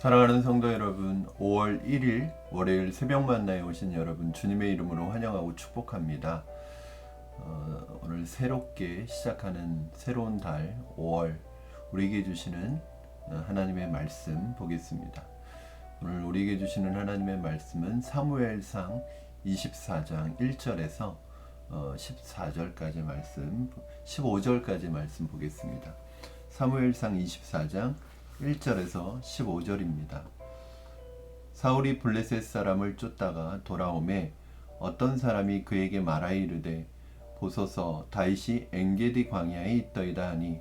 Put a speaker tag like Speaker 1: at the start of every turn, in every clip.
Speaker 1: 사랑하는 성도 여러분, 5월 1일 월요일 새벽 만나에 오신 여러분 주님의 이름으로 환영하고 축복합니다. 오늘 새롭게 시작하는 새로운 달 5월 우리에게 주시는 하나님의 말씀 보겠습니다. 오늘 우리에게 주시는 하나님의 말씀은 사무엘상 24장 1절에서 14절까지 말씀, 15절까지 말씀 보겠습니다. 사무엘상 24장 1절에서 15절입니다. 사울이 블레셋 사람을 쫓다가 돌아오매 어떤 사람이 그에게 말하이르되 보소서 다윗이 엔게디 광야에 있더이다 하니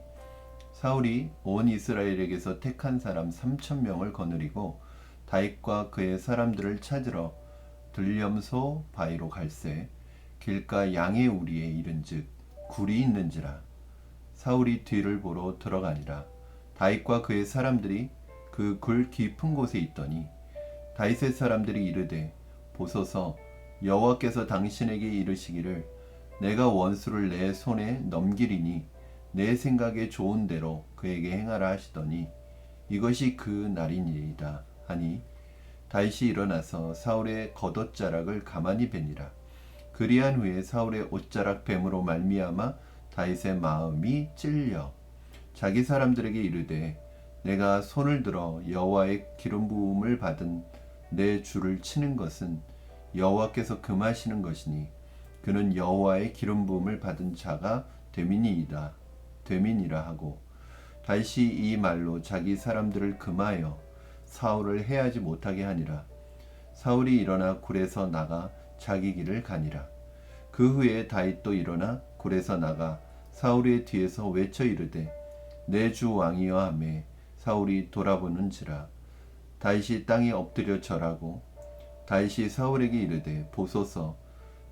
Speaker 1: 사울이 온 이스라엘에게서 택한 사람 3,000명을 거느리고 다윗과 그의 사람들을 찾으러 들렴소 바위로 갈새 길가 양의 우리에 이른즉 굴이 있는지라 사울이 뒤를 보러 들어가니라 다윗과 그의 사람들이 그 굴 깊은 곳에 있더니 다윗의 사람들이 이르되 보소서 여호와께서 당신에게 이르시기를 내가 원수를 내 손에 넘기리니 내 생각에 좋은 대로 그에게 행하라 하시더니 이것이 그 날이니이다 하니 다윗이 일어나서 사울의 겉옷자락을 가만히 베니라. 그리한 후에 사울의 옷자락 뱀으로 말미암아 다윗의 마음이 찔려 자기 사람들에게 이르되 내가 손을 들어 여호와의 기름 부음을 받은 내 주를 치는 것은 여호와께서 금하시는 것이니 그는 여호와의 기름 부음을 받은 자가 됨이니이다 됨이니라 하고 다윗이 이 말로 자기 사람들을 금하여 사울을 해하지 못하게 하니라. 사울이 일어나 굴에서 나가 자기 길을 가니라. 그 후에 다윗도 일어나 굴에서 나가 사울의 뒤에서 외쳐 이르되 내 주 왕이여 하매 사울이 돌아보는지라 다윗이 땅에 엎드려 절하고 다윗이 사울에게 이르되 보소서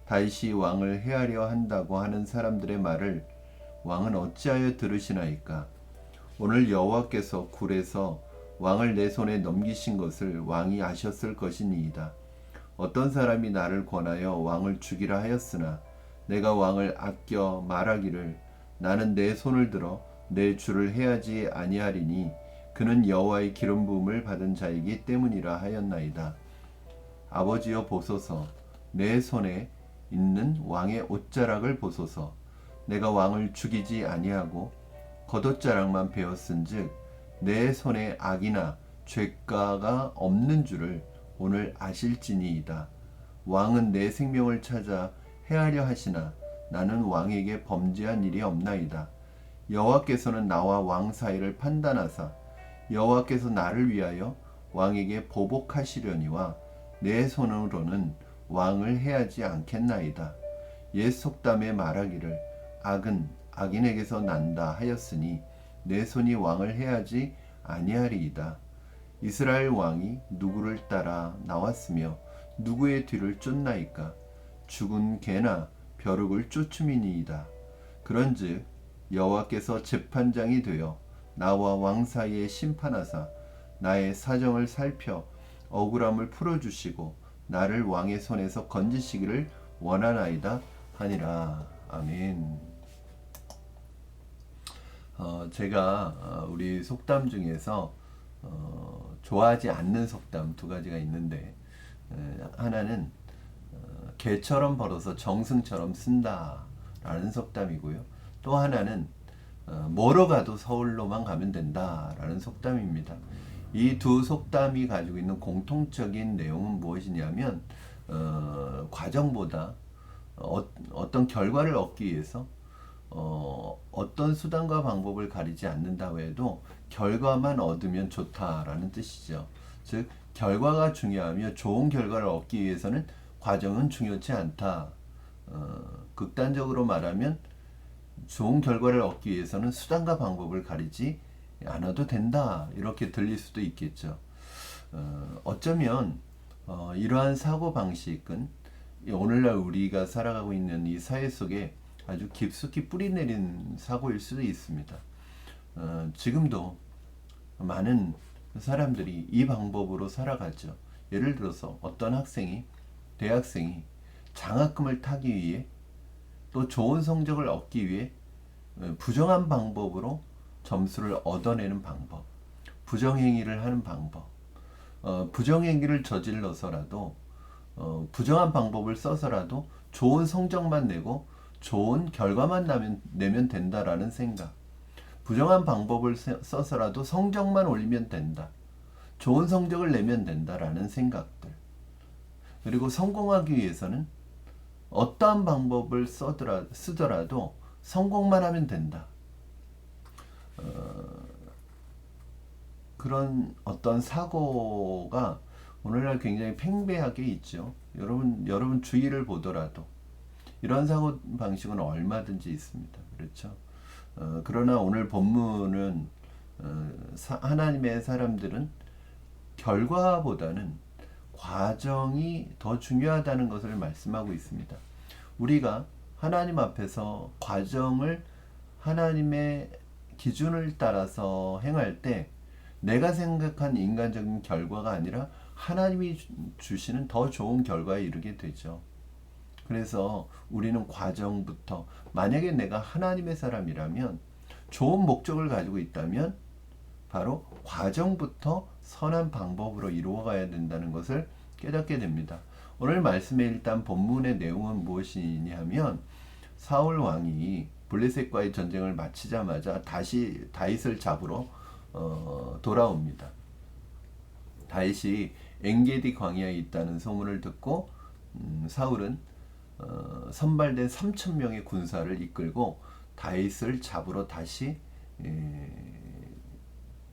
Speaker 1: 다윗이 왕을 해하려 한다고 하는 사람들의 말을 왕은 어찌하여 들으시나이까. 오늘 여호와께서 굴에서 왕을 내 손에 넘기신 것을 왕이 아셨을 것이니이다. 어떤 사람이 나를 권하여 왕을 죽이라 하였으나 내가 왕을 아껴 말하기를 나는 내 손을 들어 내 주를 해하지 아니하리니 그는 여호와의 기름 부음을 받은 자이기 때문이라 하였나이다. 아버지여 보소서 내 손에 있는 왕의 옷자락을 보소서. 내가 왕을 죽이지 아니하고 겉옷자락만 베었은즉 내 손에 악이나 죄가가 없는 줄을 오늘 아실지니이다. 왕은 내 생명을 찾아 해하려 하시나 나는 왕에게 범죄한 일이 없나이다. 여호와께서는 나와 왕 사이를 판단하사 여호와께서 나를 위하여 왕에게 보복하시려니와 내 손으로는 왕을 해하지 않겠나이다. 옛 속담에 말하기를 악은 악인에게서 난다 하였으니 내 손이 왕을 해하지 아니하리이다. 이스라엘 왕이 누구를 따라 나왔으며 누구의 뒤를 쫓나이까. 죽은 개나 벼룩을 쫓음이니이다. 그런즉 여호와께서 재판장이 되어 나와 왕 사이에 심판하사 나의 사정을 살펴 억울함을 풀어주시고 나를 왕의 손에서 건지시기를 원하나이다 하니라. 아멘. 제가 우리 속담 중에서 좋아하지 않는 속담 두 가지가 있는데 하나는 개처럼 벌어서 정승처럼 쓴다 라는 속담이고요. 또 하나는 뭐로 가도 서울로만 가면 된다 라는 속담입니다. 이 두 속담이 가지고 있는 공통적인 내용은 무엇이냐면 과정보다 어떤 결과를 얻기 위해서 어떤 수단과 방법을 가리지 않는다고 해도 결과만 얻으면 좋다라는 뜻이죠. 즉 결과가 중요하며 좋은 결과를 얻기 위해서는 과정은 중요치 않다. 극단적으로 말하면 좋은 결과를 얻기 위해서는 수단과 방법을 가리지 않아도 된다. 이렇게 들릴 수도 있겠죠. 어쩌면 이러한 사고방식은 오늘날 우리가 살아가고 있는 이 사회 속에 아주 깊숙이 뿌리내린 사고일 수도 있습니다. 지금도 많은 사람들이 이 방법으로 살아가죠. 예를 들어서 어떤 학생이, 대학생이 장학금을 타기 위해 또 좋은 성적을 얻기 위해 부정한 방법으로 점수를 얻어내는 방법, 부정행위를 하는 방법, 부정행위를 저질러서라도 부정한 방법을 써서라도 좋은 성적만 내고 좋은 결과만 내면 된다라는 생각. 부정한 방법을 써서라도 성적만 올리면 된다. 좋은 성적을 내면 된다라는 생각들. 그리고 성공하기 위해서는 어떠한 방법을 쓰더라도 성공만 하면 된다. 그런 어떤 사고가 오늘날 굉장히 팽배하게 있죠. 여러분 주위를 보더라도 이런 사고 방식은 얼마든지 있습니다. 그렇죠? 그러나 오늘 본문은 하나님의 사람들은 결과보다는 과정이 더 중요하다는 것을 말씀하고 있습니다. 우리가 하나님 앞에서 과정을 하나님의 기준을 따라서 행할 때 내가 생각한 인간적인 결과가 아니라 하나님이 주시는 더 좋은 결과에 이르게 되죠. 그래서 우리는 과정부터, 만약에 내가 하나님의 사람이라면, 좋은 목적을 가지고 있다면 바로 과정부터 선한 방법으로 이루어가야 된다는 것을 깨닫게 됩니다. 오늘 말씀의 일단 본문의 내용은 무엇이냐면, 사울 왕이 블레셋과의 전쟁을 마치자마자 다시 다윗을 잡으러 돌아옵니다. 다윗이 엔게디 광야에 있다는 소문을 듣고 사울은 선발된 3,000명의 군사를 이끌고 다윗을 잡으러 다시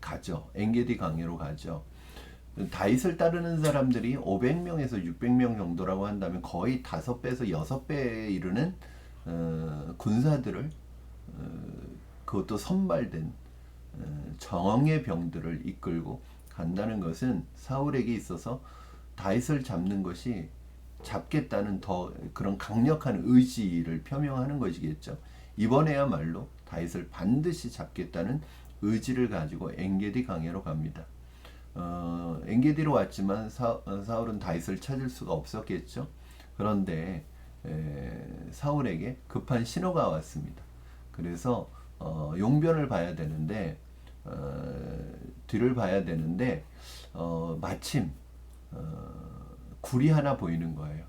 Speaker 1: 가죠. 엔게디 광야로 가죠. 다윗을 따르는 사람들이 500명에서 600명 정도라고 한다면 거의 5배에서 6배에 이르는 군사들을, 그것도 선발된 정예의 병들을 이끌고 간다는 것은 사울에게 있어서 다윗을 잡는 것이, 잡겠다는 더 그런 강력한 의지를 표명하는 것이겠죠. 이번에야말로 다윗을 반드시 잡겠다는 의지를 가지고 엔게디 광야로 갑니다. 엔게디로 왔지만 사울은 다윗을 찾을 수가 없었겠죠. 그런데 사울에게 급한 신호가 왔습니다. 그래서 용변을 봐야 되는데, 뒤를 봐야 되는데 마침 굴이 하나 보이는 거예요.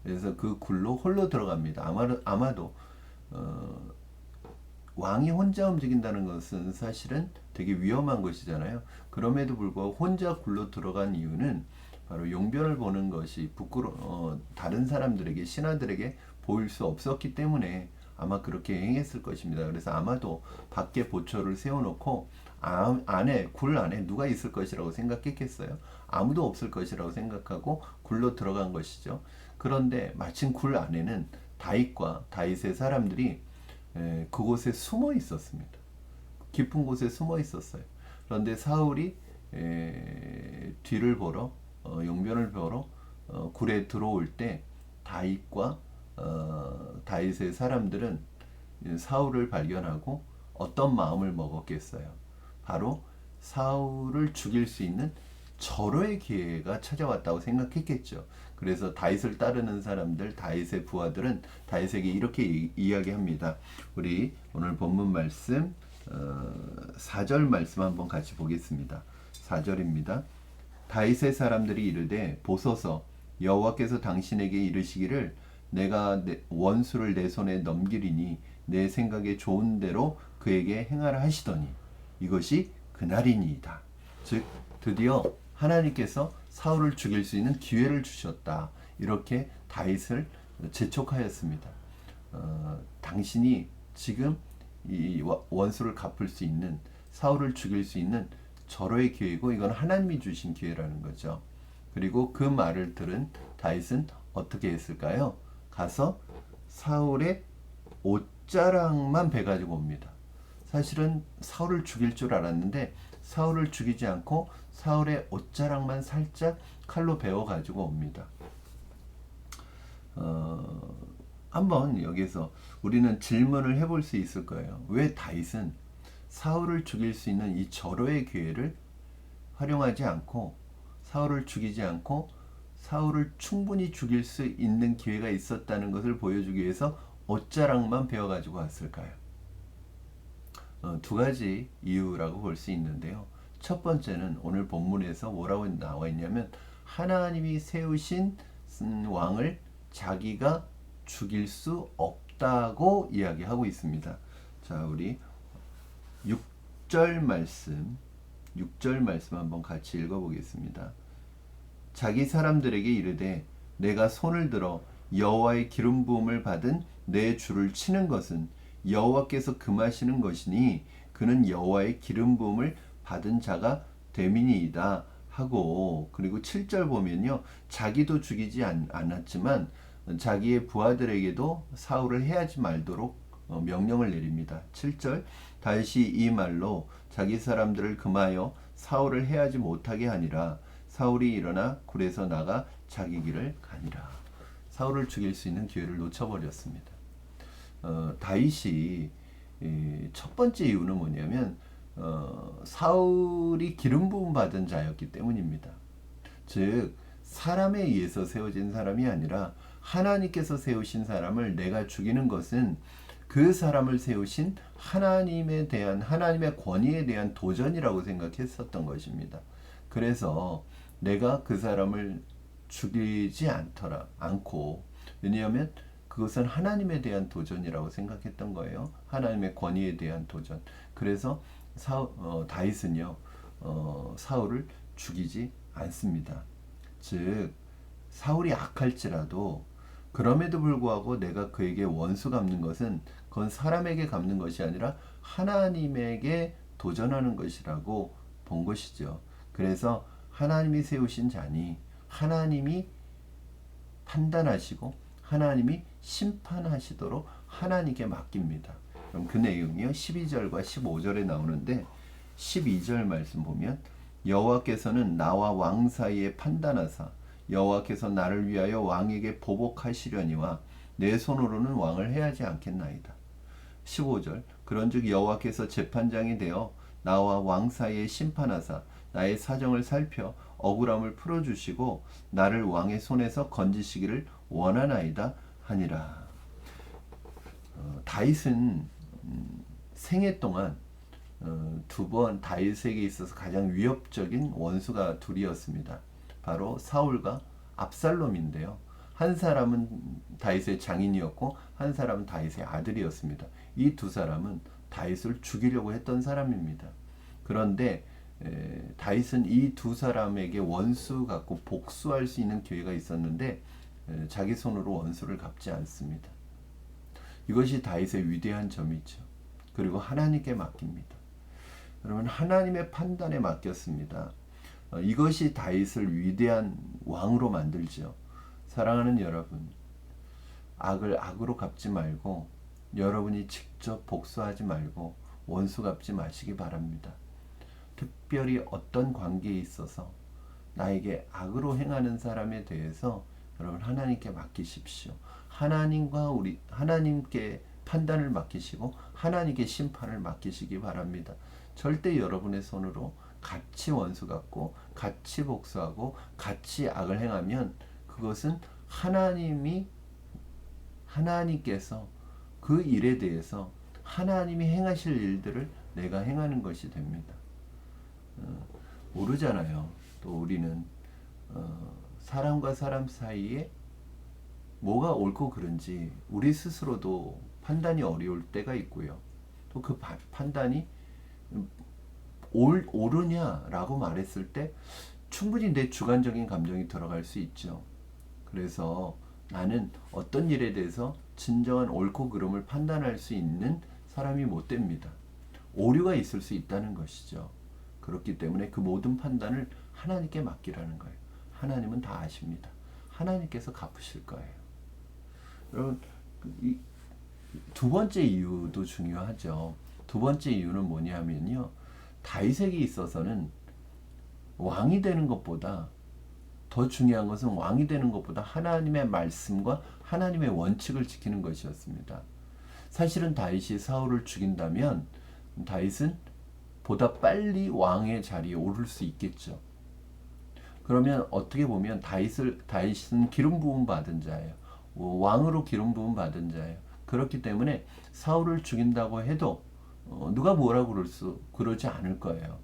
Speaker 1: 그래서 그 굴로 홀로 들어갑니다. 아마도 왕이 혼자 움직인다는 것은 사실은 되게 위험한 것이잖아요. 그럼에도 불구하고 혼자 굴로 들어간 이유는 바로 용변을 보는 것이 다른 사람들에게, 신하들에게 보일 수 없었기 때문에 아마 그렇게 행했을 것입니다. 그래서 아마도 밖에 보초를 세워놓고 굴 안에 누가 있을 것이라고 생각했겠어요? 아무도 없을 것이라고 생각하고 굴로 들어간 것이죠. 그런데 마침 굴 안에는 다윗과 다윗의 사람들이 그곳에 숨어 있었습니다. 깊은 곳에 숨어 있었어요. 그런데 사울이 뒤를 보러, 용변을 보러 굴에 들어올 때 다윗과 다윗의 사람들은 사울을 발견하고 어떤 마음을 먹었겠어요? 바로 사울을 죽일 수 있는 절호의 기회가 찾아왔다고 생각했겠죠. 그래서 다윗을 따르는 사람들, 다윗의 부하들은 다윗에게 이렇게 이야기합니다. 우리 오늘 본문 말씀 4절 말씀 한번 같이 보겠습니다. 4절입니다. 다윗의 사람들이 이르되 보소서, 여호와께서 당신에게 이르시기를 내가 원수를 내 손에 넘기리니 내 생각에 좋은 대로 그에게 행하라 하시더니 이것이 그날이니이다. 즉 드디어 하나님께서 사울을 죽일 수 있는 기회를 주셨다. 이렇게 다윗을 재촉하였습니다. 당신이 지금 이 원수를 갚을 수 있는, 사울을 죽일 수 있는 절호의 기회이고 이건 하나님이 주신 기회라는 거죠. 그리고 그 말을 들은 다윗은 어떻게 했을까요? 가서 사울의 옷자락만 베가지고 옵니다. 사실은 사울을 죽일 줄 알았는데 사울을 죽이지 않고 사울의 옷자락만 살짝 칼로 베어가지고 옵니다. 한번 여기서 우리는 질문을 해볼 수 있을 거예요. 왜 다윗은 사울을 죽일 수 있는 이 절호의 기회를 활용하지 않고, 사울을 죽이지 않고 사울을 충분히 죽일 수 있는 기회가 있었다는 것을 보여주기 위해서 옷자락만 베어가지고 왔을까요? 두 가지 이유라고 볼 수 있는데요. 첫 번째는 오늘 본문에서 뭐라고 나와 있냐면 하나님이 세우신 왕을 자기가 죽일 수 없다고 이야기하고 있습니다. 자, 우리 6절 말씀 한번 같이 읽어보겠습니다. 자기 사람들에게 이르되 내가 손을 들어 여호와의 기름 부음을 받은 내 주를 치는 것은 여호와께서 금하시는 것이니 그는 여호와의 기름 부음을 받은 자가 됨이니이다 하고, 그리고 7절 보면요, 자기도 죽이지 않았지만 자기의 부하들에게도 사울을 해하지 말도록 명령을 내립니다. 7절 다윗이 이 말로 자기 사람들을 금하여 사울을 해하지 못하게 하니라. 사울이 일어나 굴에서 나가 자기 길을 가니라. 사울을 죽일 수 있는 기회를 놓쳐버렸습니다. 다윗이 첫 번째 이유는 뭐냐면 사울이 기름 부음 받은 자였기 때문입니다. 즉 사람에 의해서 세워진 사람이 아니라 하나님께서 세우신 사람을 내가 죽이는 것은 그 사람을 세우신 하나님에 대한, 하나님의 권위에 대한 도전이라고 생각했었던 것입니다. 그래서 내가 그 사람을 죽이지 않고, 왜냐하면 그것은 하나님에 대한 도전이라고 생각했던 거예요. 하나님의 권위에 대한 도전. 그래서 다윗은요, 사울을 죽이지 않습니다. 즉 사울이 악할지라도 그럼에도 불구하고 내가 그에게 원수 갚는 것은 그건 사람에게 갚는 것이 아니라 하나님에게 도전하는 것이라고 본 것이죠. 그래서 하나님이 세우신 자니 하나님이 판단하시고 하나님이 심판하시도록 하나님께 맡깁니다. 그럼 그 내용이요 12절과 15절에 나오는데, 12절 말씀 보면 여호와께서는 나와 왕 사이에 판단하사 여호와께서 나를 위하여 왕에게 보복하시려니와 내 손으로는 왕을 해하지 않겠나이다. 15절 그런즉 여호와께서 재판장이 되어 나와 왕 사이에 심판하사 나의 사정을 살펴 억울함을 풀어주시고 나를 왕의 손에서 건지시기를 원하나이다 하니라. 다윗은 생애 동안 두 번 다윗에게 있어서 가장 위협적인 원수가 둘이었습니다. 바로 사울과 압살롬인데요. 한 사람은 다윗의 장인이었고 한 사람은 다윗의 아들이었습니다. 이 두 사람은 다윗을 죽이려고 했던 사람입니다. 그런데 다윗은 이 두 사람에게 원수 갖고 복수할 수 있는 기회가 있었는데 자기 손으로 원수를 갚지 않습니다. 이것이 다윗의 위대한 점이죠. 그리고 하나님께 맡깁니다. 여러분, 하나님의 판단에 맡겼습니다. 이것이 다윗을 위대한 왕으로 만들죠. 사랑하는 여러분, 악을 악으로 갚지 말고 여러분이 직접 복수하지 말고 원수 갚지 마시기 바랍니다. 특별히 어떤 관계에 있어서 나에게 악으로 행하는 사람에 대해서 여러분 하나님께 맡기십시오. 하나님께 판단을 맡기시고 하나님께 심판을 맡기시기 바랍니다. 절대 여러분의 손으로 같이 원수 갚고 같이 복수하고 같이 악을 행하면 그것은 하나님께서 그 일에 대해서 하나님이 행하실 일들을 내가 행하는 것이 됩니다. 모르잖아요. 또 우리는 사람과 사람 사이에 뭐가 옳고 그른지 우리 스스로도 판단이 어려울 때가 있고요. 또 그 판단이 옳으냐라고 말했을 때 충분히 내 주관적인 감정이 들어갈 수 있죠. 그래서 나는 어떤 일에 대해서 진정한 옳고 그름을 판단할 수 있는 사람이 못 됩니다. 오류가 있을 수 있다는 것이죠. 그렇기 때문에 그 모든 판단을 하나님께 맡기라는 거예요. 하나님은 다 아십니다. 하나님께서 갚으실 거예요. 여러분, 두 번째 이유도 중요하죠. 두 번째 이유는 뭐냐면요, 다윗에게 있어서는 왕이 되는 것보다 더 중요한 것은 왕이 되는 것보다 하나님의 말씀과 하나님의 원칙을 지키는 것이었습니다. 사실은 다윗이 사울을 죽인다면 다윗은 보다 빨리 왕의 자리에 오를 수 있겠죠. 그러면 어떻게 보면 다윗은 기름 부음 받은 자예요. 왕으로 기름 부음 받은 자예요. 그렇기 때문에 사울을 죽인다고 해도 누가 뭐라고 그러지 않을 거예요.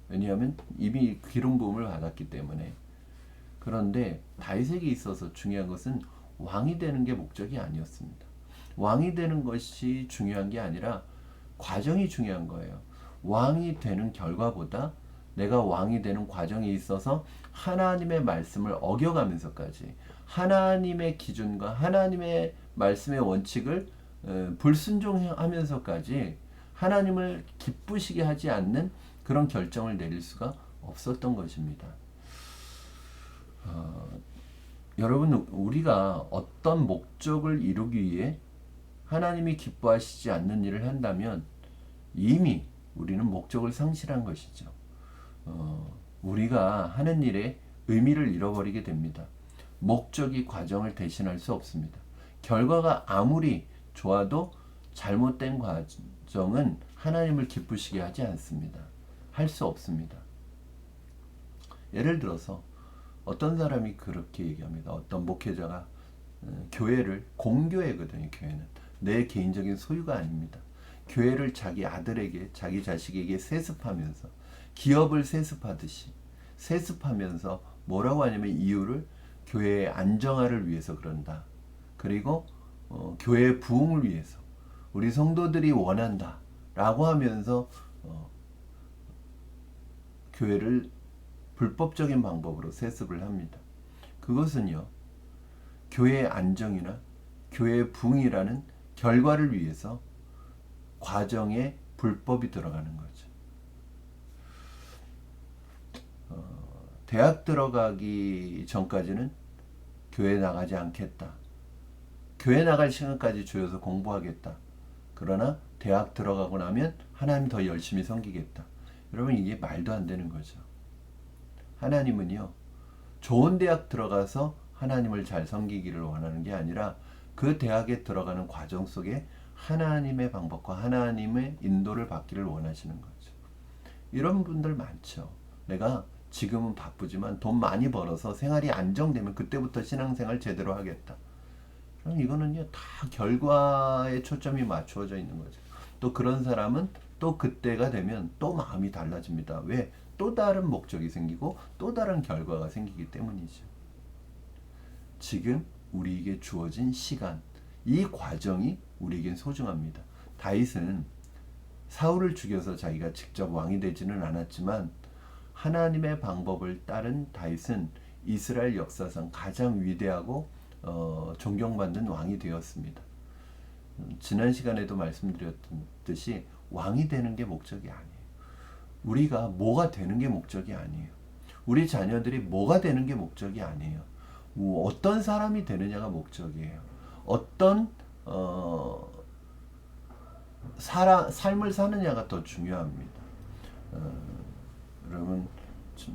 Speaker 1: 왜냐하면 이미 기름 부음을 받았기 때문에. 그런데 다윗에게 있어서 중요한 것은 왕이 되는 게 목적이 아니었습니다. 왕이 되는 것이 중요한 게 아니라 과정이 중요한 거예요. 왕이 되는 결과보다 내가 왕이 되는 과정에 있어서 하나님의 말씀을 어겨가면서까지 하나님의 기준과 하나님의 말씀의 원칙을 불순종하면서까지 하나님을 기쁘시게 하지 않는 그런 결정을 내릴 수가 없었던 것입니다. 여러분, 우리가 어떤 목적을 이루기 위해 하나님이 기뻐하시지 않는 일을 한다면 이미 우리는 목적을 상실한 것이죠. 우리가 하는 일에 의미를 잃어버리게 됩니다. 목적이 과정을 대신할 수 없습니다. 결과가 아무리 좋아도 잘못된 과정은 하나님을 기쁘시게 하지 않습니다. 할 수 없습니다. 예를 들어서 어떤 사람이 그렇게 얘기합니다. 어떤 목회자가 교회를, 공교회거든요. 교회는 내 개인적인 소유가 아닙니다. 교회를 자기 아들에게, 자기 자식에게 세습하면서, 기업을 세습하듯이 세습하면서 뭐라고 하냐면 이유를 교회의 안정화를 위해서 그런다. 그리고 교회의 부흥을 위해서, 우리 성도들이 원한다 라고 하면서 교회를 불법적인 방법으로 세습을 합니다. 그것은요, 교회의 안정이나 교회의 부흥이라는 결과를 위해서 과정에 불법이 들어가는 거죠. 대학 들어가기 전까지는 교회 나가지 않겠다. 교회 나갈 시간까지 조여서 공부하겠다. 그러나 대학 들어가고 나면 하나님 더 열심히 섬기겠다. 여러분, 이게 말도 안 되는 거죠. 하나님은요, 좋은 대학 들어가서 하나님을 잘 섬기기를 원하는 게 아니라 그 대학에 들어가는 과정 속에 하나님의 방법과 하나님의 인도를 받기를 원하시는 거죠. 이런 분들 많죠. 내가 지금은 바쁘지만 돈 많이 벌어서 생활이 안정되면 그때부터 신앙생활 제대로 하겠다. 그럼 이거는요, 다 결과에 초점이 맞추어져 있는 거죠. 또 그런 사람은 또 그때가 되면 또 마음이 달라집니다. 왜? 또 다른 목적이 생기고 또 다른 결과가 생기기 때문이죠. 지금 우리에게 주어진 시간, 이 과정이 우리에겐 소중합니다. 다윗은 사울을 죽여서 자기가 직접 왕이 되지는 않았지만 하나님의 방법을 따른 다윗은 이스라엘 역사상 가장 위대하고 존경받는 왕이 되었습니다. 지난 시간에도 말씀드렸듯이 왕이 되는 게 목적이 아니에요. 우리가 뭐가 되는 게 목적이 아니에요. 우리 자녀들이 뭐가 되는 게 목적이 아니에요. 어떤 사람이 되느냐가 목적이에요. 어떤 삶을 사느냐가 더 중요합니다. 여러분,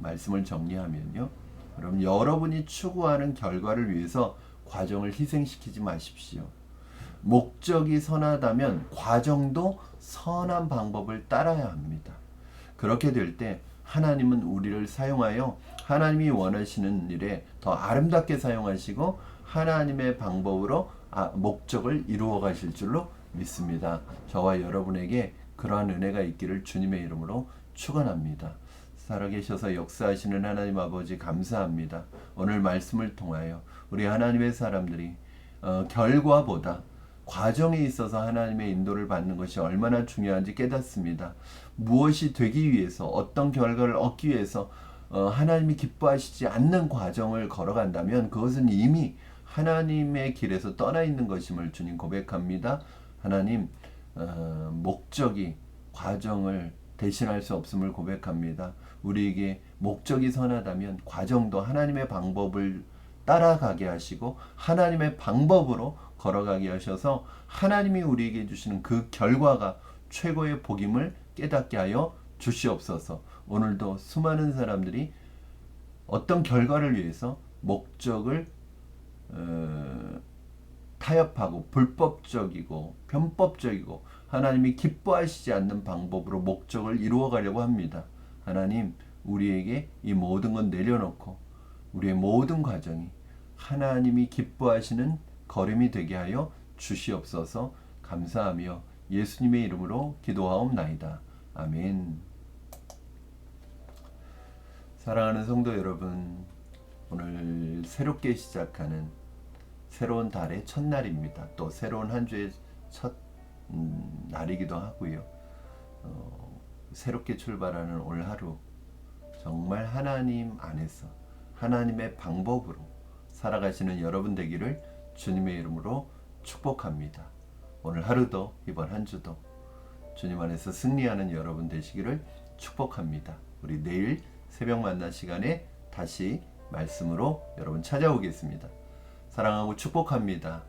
Speaker 1: 말씀을 정리하면요, 여러분, 여러분이 추구하는 결과를 위해서 과정을 희생시키지 마십시오. 목적이 선하다면 과정도 선한 방법을 따라야 합니다. 그렇게 될 때 하나님은 우리를 사용하여 하나님이 원하시는 일에 더 아름답게 사용하시고 하나님의 방법으로 목적을 이루어 가실 줄로 믿습니다. 저와 여러분에게 그러한 은혜가 있기를 주님의 이름으로 축원합니다. 살아계셔서 역사하시는 하나님 아버지, 감사합니다. 오늘 말씀을 통하여 우리 하나님의 사람들이 결과보다 과정에 있어서 하나님의 인도를 받는 것이 얼마나 중요한지 깨닫습니다. 무엇이 되기 위해서, 어떤 결과를 얻기 위해서 하나님이 기뻐하시지 않는 과정을 걸어간다면 그것은 이미 하나님의 길에서 떠나 있는 것임을 주님 고백합니다. 하나님, 목적이 과정을 대신할 수 없음을 고백합니다. 우리에게 목적이 선하다면 과정도 하나님의 방법을 따라가게 하시고 하나님의 방법으로 걸어가게 하셔서 하나님이 우리에게 주시는 그 결과가 최고의 복임을 깨닫게 하여 주시옵소서. 오늘도 수많은 사람들이 어떤 결과를 위해서 목적을 타협하고 불법적이고 편법적이고 하나님이 기뻐하시지 않는 방법으로 목적을 이루어가려고 합니다. 하나님, 우리에게 이 모든 건 내려놓고 우리의 모든 과정이 하나님이 기뻐하시는 걸음이 되게 하여 주시옵소서. 감사하며 예수님의 이름으로 기도하옵나이다. 아멘. 사랑하는 성도 여러분, 오늘 새롭게 시작하는 새로운 달의 첫날입니다. 또 새로운 한 주의 첫 날이기도 하고요. 새롭게 출발하는 올 하루, 정말 하나님 안에서 하나님의 방법으로 살아가시는 여러분 되기를 주님의 이름으로 축복합니다. 오늘 하루도 이번 한 주도 주님 안에서 승리하는 여러분 되시기를 축복합니다. 우리 내일 새벽 만나 시간에 다시 말씀으로 여러분 찾아오겠습니다. 사랑하고 축복합니다.